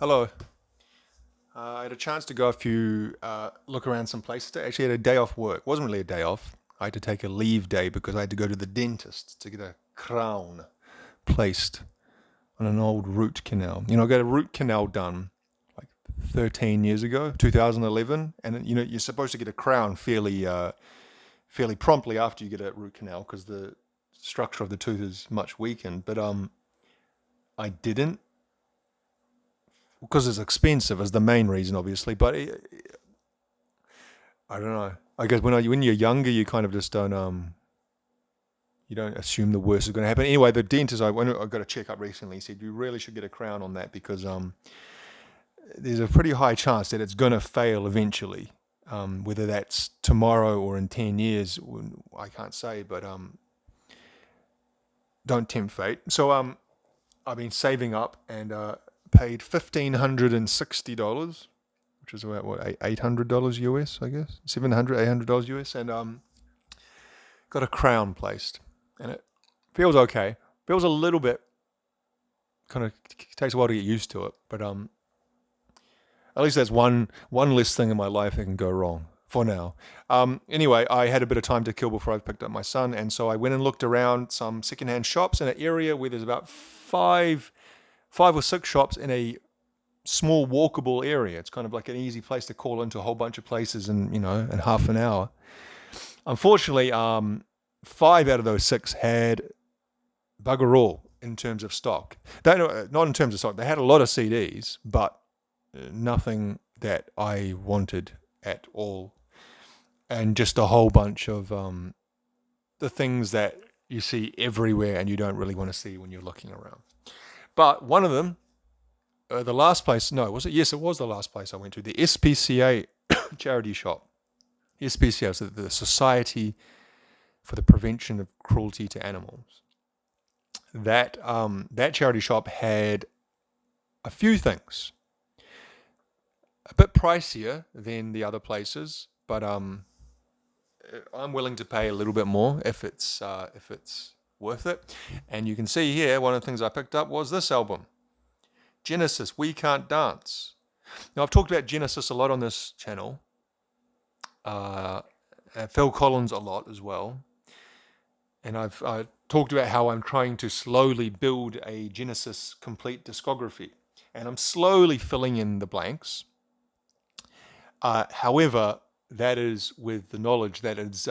Hello. I had a chance to go look around some places. I actually had a day off work. It wasn't really a day off. I had to take a leave day because I had to go to the dentist to get a crown placed on an old root canal. I got a root canal done like 13 years ago, 2011, and you're supposed to get a crown fairly promptly after you get a root canal because the structure of the tooth is much weakened. But I didn't because it's expensive is the main reason, obviously. But I don't know. I guess when you're younger, you kind of just don't assume the worst is going to happen. Anyway, the dentist I got a checkup recently. He said you really should get a crown on that because there's a pretty high chance that it's going to fail eventually. Whether that's tomorrow or in 10 years, I can't say. But don't tempt fate. So I've been saving up and paid $1,560, which is about what $800 US, I guess, $700 US, and got a crown placed, and it feels okay. Feels a little bit kind of takes a while to get used to it, but at least that's one less thing in my life that can go wrong for now. Anyway, I had a bit of time to kill before I picked up my son, and so I went and looked around some secondhand shops in an area where there's about five or six shops in a small walkable area. It's kind of like an easy place to call into a whole bunch of places in half an hour. Unfortunately, five out of those six had bugger all in terms of stock. Not in terms of stock. They had a lot of CDs, but nothing that I wanted at all, and just a whole bunch of the things that you see everywhere and you don't really want to see when you're looking around. But one of them, the last place, no, was it? Yes, it was the last place I went to, the SPCA charity shop. SPCA, so the Society for the Prevention of Cruelty to Animals. That charity shop had a few things, a bit pricier than the other places, but I'm willing to pay a little bit more if it's worth it. And you can see here, one of the things I picked up was this album, Genesis, We Can't Dance. Now, I've talked about Genesis a lot on this channel. Phil Collins a lot as well. And I've talked about how I'm trying to slowly build a Genesis complete discography. And I'm slowly filling in the blanks. However, that is with the knowledge that it's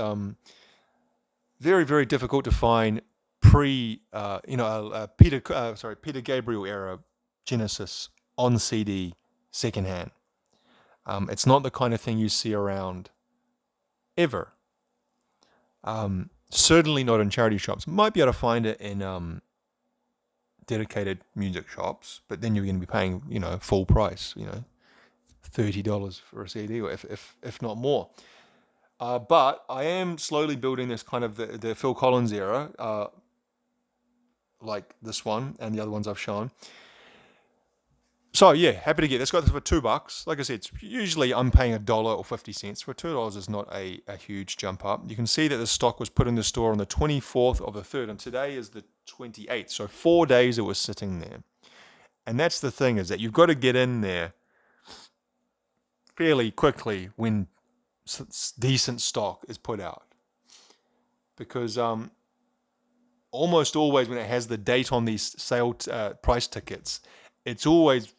very, very difficult to find Peter Gabriel era Genesis on CD secondhand. It's not the kind of thing you see around ever. Certainly not in charity shops. Might be able to find it in dedicated music shops, but then you're going to be paying, full price, $30 for a CD, or if not more. But I am slowly building this kind of the Phil Collins era, like this one and the other ones I've shown. So yeah, happy to get this. Got this for $2. Like I said, usually I'm paying $1 or 50 cents. For $2 is not a huge jump up. You can see that the stock was put in the store on the 24th of the 3rd, and today is the 28th. So 4 days it was sitting there. And that's the thing, is that you've got to get in there fairly quickly when decent stock is put out, because almost always when it has the date on these sale price tickets, it's always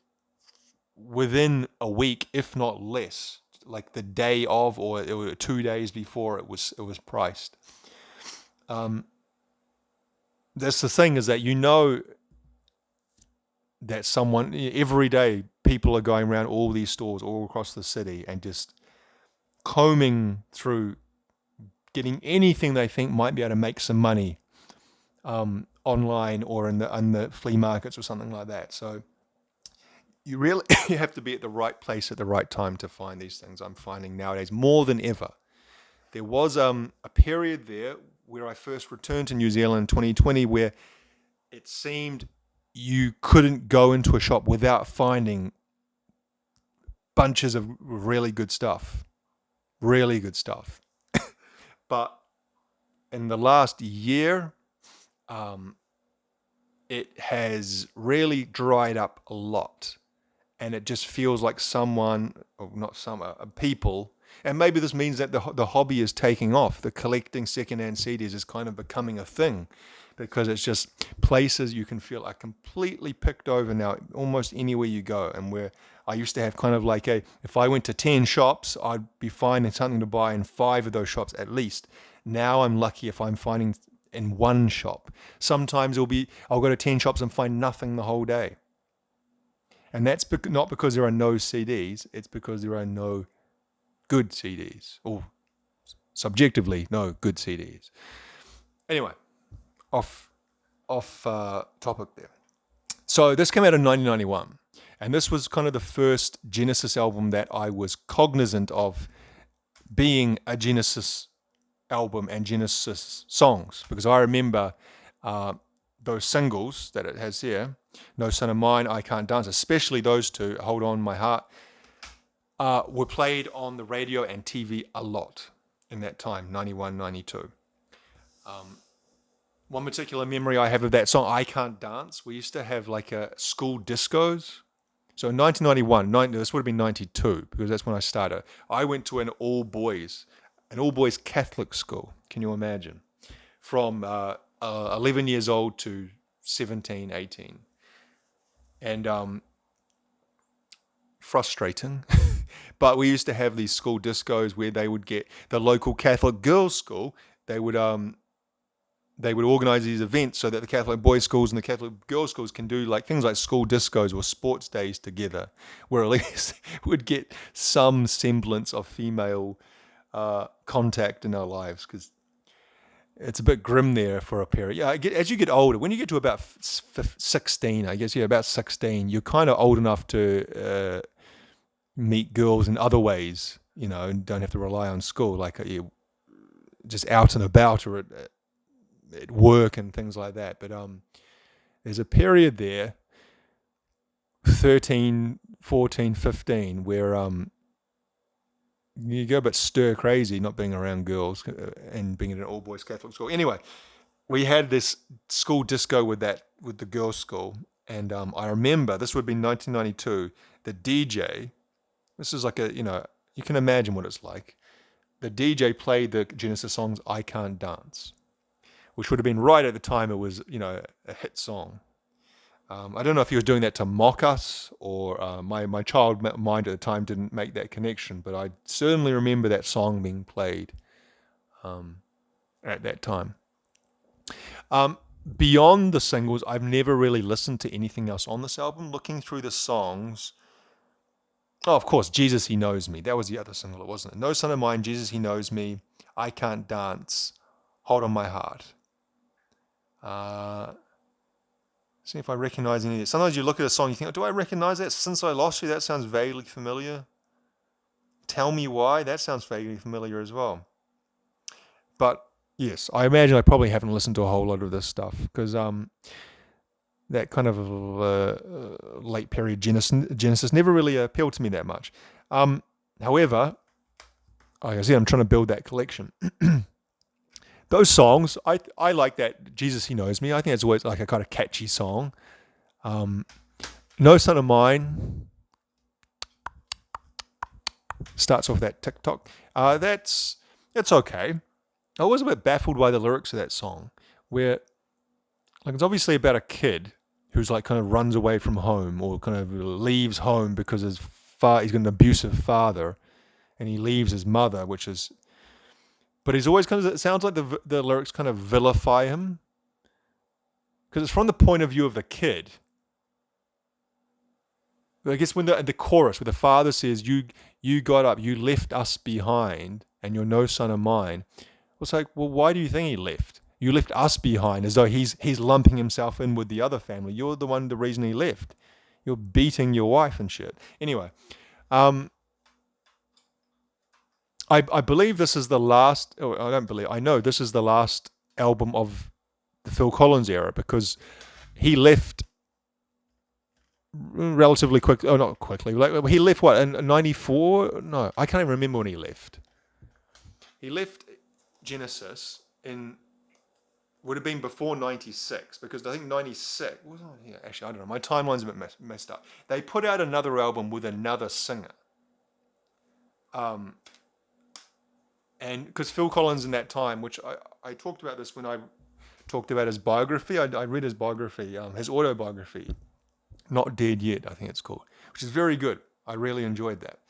within a week, if not less, like the day of, or 2 days before it was priced. That's the thing, is that that someone every day, people are going around all these stores all across the city and just combing through, getting anything they think might be able to make some money online or in the flea markets or something like that. So you really you have to be at the right place at the right time to find these things. I'm finding nowadays more than ever. There was a period there where I first returned to New Zealand in 2020 where it seemed you couldn't go into a shop without finding bunches of really good stuff. Really good stuff. But in the last year, it has really dried up a lot. and it just feels like someone, or not some, people, and maybe this means that the hobby is taking off. The collecting secondhand CDs is kind of becoming a thing, because it's just places you can feel are completely picked over now, almost anywhere you go. And where I used to have kind of like if I went to 10 shops, I'd be finding something to buy in 5 of those shops at least. Now I'm lucky if I'm finding in one shop. Sometimes I'll go to 10 shops and find nothing the whole day. And that's not because there are no CDs, it's because there are no good CDs, or subjectively no good CDs. Anyway, off topic there. So this came out in 1991, and this was kind of the first Genesis album that I was cognizant of being a Genesis album and Genesis songs, because I remember those singles that it has here, No Son of Mine, I Can't Dance, especially those two, Hold On My Heart, were played on the radio and TV a lot in that time, 91, 92. One particular memory I have of that song, I Can't Dance, we used to have like a school discos. So in 1991, this would have been 92, because that's when I started. I went to an all-boys Catholic school, can you imagine? From 11 years old to 17, 18. And frustrating. But we used to have these school discos where they would get the local Catholic girls' school. They would organize these events so that the Catholic boys' schools and the Catholic girls' schools can do like things like school discos or sports days together, where at least we'd get some semblance of female contact in our lives, because it's a bit grim there for a period. Yeah, as you get older, when you get to about 16, I guess, about 16, you're kind of old enough to meet girls in other ways, and don't have to rely on school, like you're just out and about or at work and things like that. But there's a period there, 13, 14, 15, where you go a bit stir crazy not being around girls and being in an all boys Catholic school. Anyway, we had this school disco with the girls' school, and I remember this would be 1992. The DJ, this is like you can imagine what it's like. The DJ played the Genesis songs "I Can't Dance," which would have been right at the time it was a hit song. I don't know if he was doing that to mock us, or my child mind at the time didn't make that connection, but I certainly remember that song being played at that time. Beyond the singles, I've never really listened to anything else on this album. Looking through the songs, of course, Jesus, He Knows Me. That was the other single, wasn't it? No Son of Mine, Jesus, He Knows Me, I Can't Dance, Hold On My Heart. See if I recognize any of it. Sometimes you look at a song, you think, do I recognize that? Since I Lost You, that sounds vaguely familiar. Tell Me Why, that sounds vaguely familiar as well. But yes, I imagine I probably haven't listened to a whole lot of this stuff, because that kind of late period Genesis never really appealed to me that much. However, like I said, I'm trying to build that collection. Those songs, I like that Jesus, He Knows Me. I think it's always like a kind of catchy song. No Son of Mine starts off that TikTok. It's okay. I was a bit baffled by the lyrics of that song, where like it's obviously about a kid who's like kind of runs away from home, or kind of leaves home because he's got an abusive father, and he leaves his mother, but he's always kind of, it sounds like the lyrics kind of vilify him, because it's from the point of view of the kid. But I guess when the chorus, where the father says, you got up, you left us behind, and you're no son of mine. It's like, well, why do you think he left? You left us behind, as though he's lumping himself in with the other family. You're the reason he left. You're beating your wife and shit. Anyway, I believe this is the last, I know this is the last album of the Phil Collins era, because he left relatively quick. Oh, not quickly. Like, he left what, in 94? No, I can't even remember when he left. He left Genesis in would have been before 96, because I think 96 was on here. Actually, I don't know. My timeline's a bit messed up. They put out another album with another singer. And because Phil Collins in that time, which I talked about this when I talked about his biography, I read his biography, his autobiography, Not Dead Yet, I think it's called, which is very good. I really enjoyed that.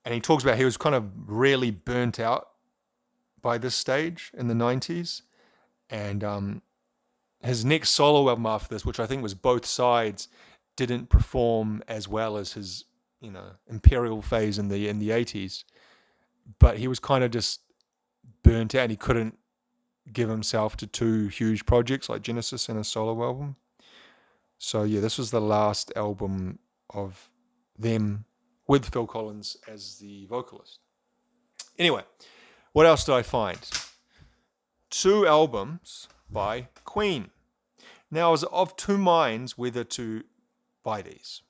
And he talks about he was kind of really burnt out by this stage in the 90s. And his next solo album after this, which I think was Both Sides, didn't perform as well as his, imperial phase in the 80s. But he was kind of just burnt out, and he couldn't give himself to two huge projects like Genesis and a solo album. So yeah, this was the last album of them with Phil Collins as the vocalist. Anyway, what else did I find? 2 albums by Queen. Now, I was of two minds whether to buy these.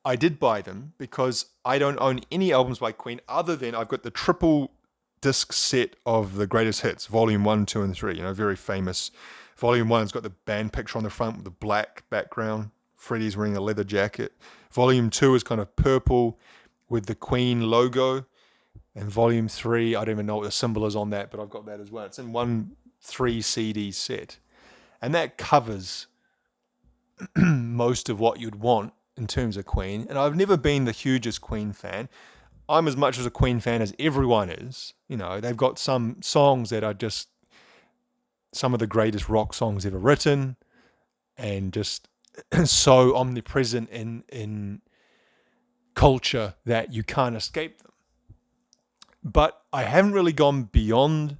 I did buy them because I don't own any albums by Queen other than I've got the triple disc set of the greatest hits, volume 1, 2, and 3, very famous. Volume 1's got the band picture on the front with the black background. Freddie's wearing a leather jacket. Volume 2 is kind of purple with the Queen logo. And volume 3, I don't even know what the symbol is on that, but I've got that as well. It's in one 3 CD set. And that covers most of what you'd want in terms of Queen. And I've never been the hugest Queen fan. I'm as much as a Queen fan as everyone is. They've got some songs that are just some of the greatest rock songs ever written, and just so omnipresent in culture that you can't escape them. But I haven't really gone beyond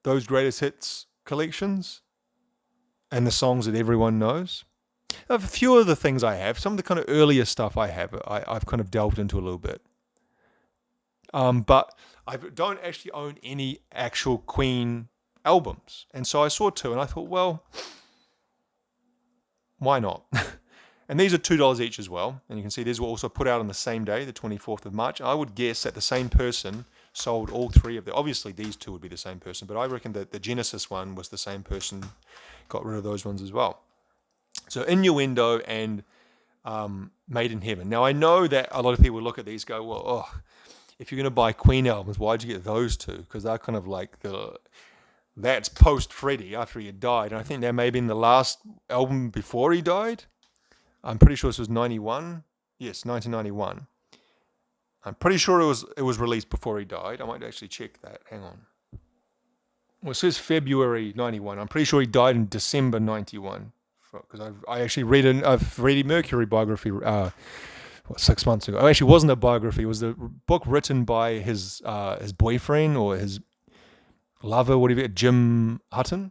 those greatest hits collections and the songs that everyone knows. A few of the things I have, some of the kind of earlier stuff I have, I've kind of delved into a little bit. But I don't actually own any actual Queen albums. And so I saw 2 and I thought, well, why not? And these are $2 each as well. And you can see these were also put out on the same day, the 24th of March. I would guess that the same person sold all 3 of them. Obviously, these 2 would be the same person, but I reckon that the Genesis one was the same person, got rid of those ones as well. So Innuendo and Made in Heaven. Now, I know that a lot of people look at these and go, well, if you're going to buy Queen albums, why'd you get those 2? Because they're kind of like that's post-Freddie, after he had died. And I think that may have been the last album before he died. I'm pretty sure this was 91. Yes, 1991. I'm pretty sure it was released before he died. I might actually check that. Hang on. Well, it says February 91. I'm pretty sure he died in December 91. Because I actually read a Freddie Mercury biography 6 months ago. It actually wasn't a biography. It was a book written by his boyfriend or his lover, whatever, Jim Hutton,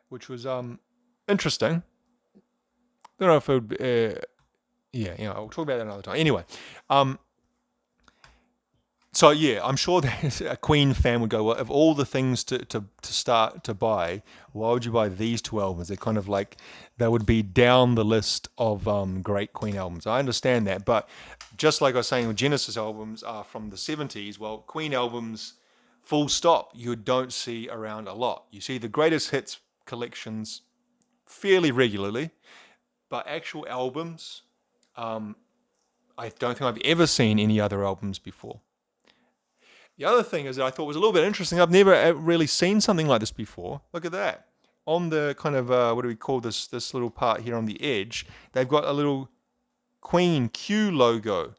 which was interesting. Don't know if it would, I'll talk about that another time. Anyway, so yeah, I'm sure that a Queen fan would go, well, of all the things to start to buy, why would you buy these 2 albums? They're kind of like, they would be down the list of great Queen albums. I understand that, but just like I was saying, Genesis albums are from the 70s. Well, Queen albums, full stop, you don't see around a lot. You see the greatest hits collections fairly regularly, but actual albums, I don't think I've ever seen any other albums before. The other thing is that I thought was a little bit interesting. I've never really seen something like this before. Look at that. On the kind of, what do we call this little part here on the edge, they've got a little Queen Q logo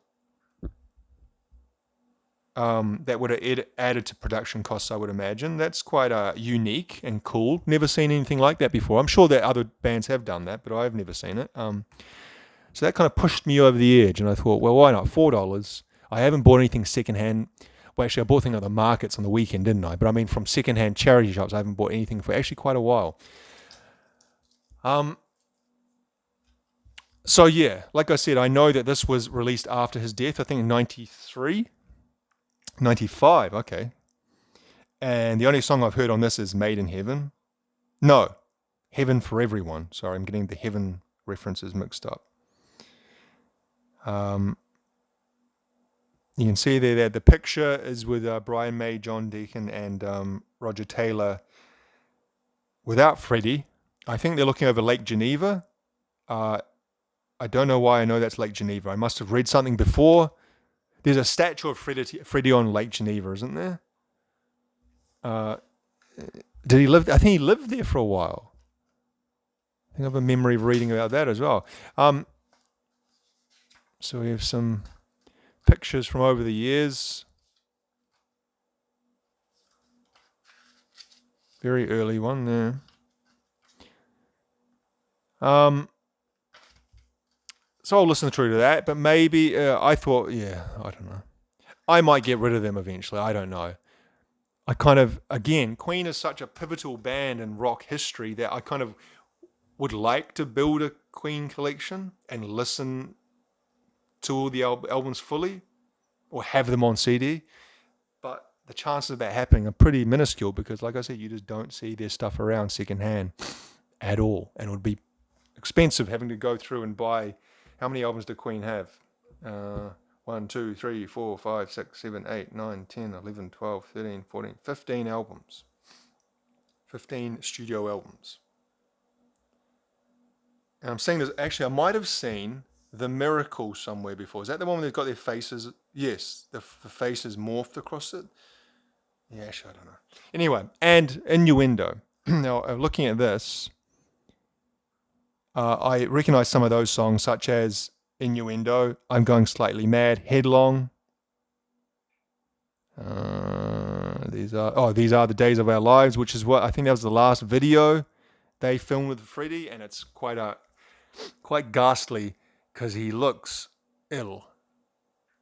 that would have added to production costs, I would imagine. That's quite unique and cool. Never seen anything like that before. I'm sure that other bands have done that, but I've never seen it. So that kind of pushed me over the edge, and I thought, well, why not? $4. I haven't bought anything secondhand. Well, actually, I bought things at the markets on the weekend, didn't I? But I mean, from secondhand charity shops, I haven't bought anything for actually quite a while. So yeah, like I said, I know that this was released after his death. I think in 93, 95. Okay. And the only song I've heard on this is Made in Heaven. No, Heaven for Everyone. Sorry, I'm getting the Heaven references mixed up. You can see there that the picture is with Brian May, John Deacon, and Roger Taylor without Freddie. I think they're looking over Lake Geneva. I don't know why I know that's Lake Geneva. I must have read something before. There's a statue of Freddie on Lake Geneva, isn't there? Did he live? I think he lived there for a while. I think I have a memory of reading about that as well. So we have some pictures from over the years. Very early one there. So I'll listen through to that, but maybe I thought, I don't know. I might get rid of them eventually. I don't know. I kind of, again, Queen is such a pivotal band in rock history that I kind of would like to build a Queen collection and listen to all the albums fully or have them on CD. But the chances of that happening are pretty minuscule because, like I said, you just don't see their stuff around secondhand at all. And it would be expensive having to go through and buy. How many albums do Queen have? 1, 2, 3, 4, 5, 6, 7, 8, 9, 10, 11, 12, 13, 14, 15 albums. 15 studio albums. And I'm seeing this, actually, I might have seen The Miracle somewhere before. Is that the one where they've got their faces? Yes, the faces morphed across it. Yeah, actually, I don't know. Anyway, and Innuendo. Now, looking at this, I recognize some of those songs, such as Innuendo, I'm Going Slightly Mad, Headlong. These are the Days of Our Lives, which is what I think that was the last video they filmed with Freddie, and it's quite ghastly because he looks ill.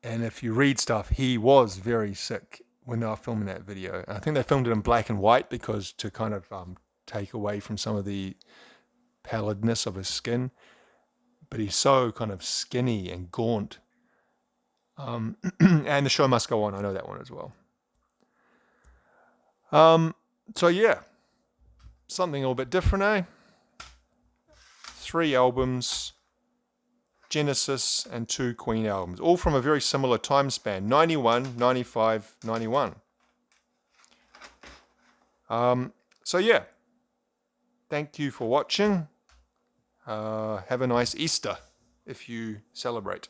And if you read stuff, he was very sick when they were filming that video. I think they filmed it in black and white because to kind of take away from some of the pallidness of his skin. But he's so kind of skinny and gaunt. And The Show Must Go On. I know that one as well. So yeah, something a little bit different, eh? 3 albums, Genesis and 2 Queen albums, all from a very similar time span, 91, 95, 91. So yeah, thank you for watching. Have a nice Easter if you celebrate.